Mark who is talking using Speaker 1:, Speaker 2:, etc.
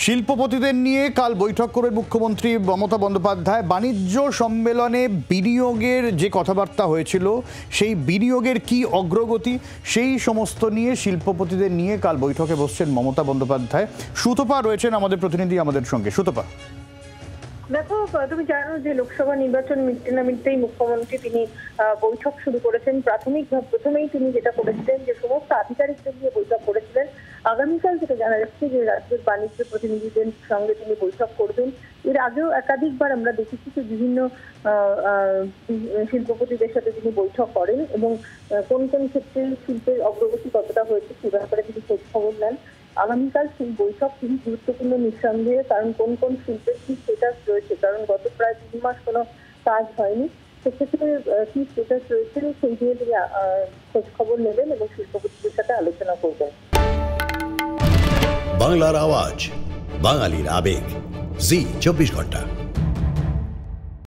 Speaker 1: শিল্পপতিদের নিয়ে কাল বৈঠক করে মুখ্যমন্ত্রী মমতা বন্দ্যোপাধ্যায়। বাণিজ্য সম্মেলনে বিনিয়োগের যে কথাবার্তা হয়েছিল, সেই বিনিয়োগের কি অগ্রগতি, সেই সমস্ত নিয়ে শিল্পপতিদের নিয়ে কাল বৈঠকে বসছেন মমতা বন্দ্যোপাধ্যায়। সুতপা রয়েছেন আমাদের প্রতিনিধি আমাদের সঙ্গে। সুতপা,
Speaker 2: দেখো, তুমি জানো যে লোকসভা নির্বাচন মিটতে না মিটতেই মুখ্যমন্ত্রী তিনি বৈঠক শুরু করেছেন। প্রথমেই তিনি যেটা করেছিলেন যে সমস্ত আধিকারিকদের নিয়ে বৈঠক করেছিলেন। আগামীকাল যেটা জানা যাচ্ছে যে রাজ্যের বাণিজ্য প্রতিনিধিদের সঙ্গে তিনি বৈঠক করবেন। এর আগেও একাধিকবার আমরা দেখেছি যে বিভিন্ন শিল্পপতিদের সাথে তিনি বৈঠক করেন এবং কোন কোন ক্ষেত্রে শিল্পের অগ্রগতি কতটা হয়েছে সে ব্যাপারে তিনি খোঁজ খবর নেন। আগামীকাল সেই বৈঠক খুবই গুরুত্বপূর্ণ নিঃসন্দেহে, কারণ কোন কোন শিল্পের কি স্টেটাস রয়েছে, কারণ গত প্রায় 3 মাস কোনো কাজ হয়নি। সেক্ষেত্রে কি স্টেটাস রয়েছে সেই নিয়ে তিনি খোঁজ খবর নেবেন এবং শিল্পপতিদের সাথে আলোচনা করবেন।
Speaker 3: বাংলার আওয়াজ, বাঙালির আবেগ, জি 24 ঘন্টা।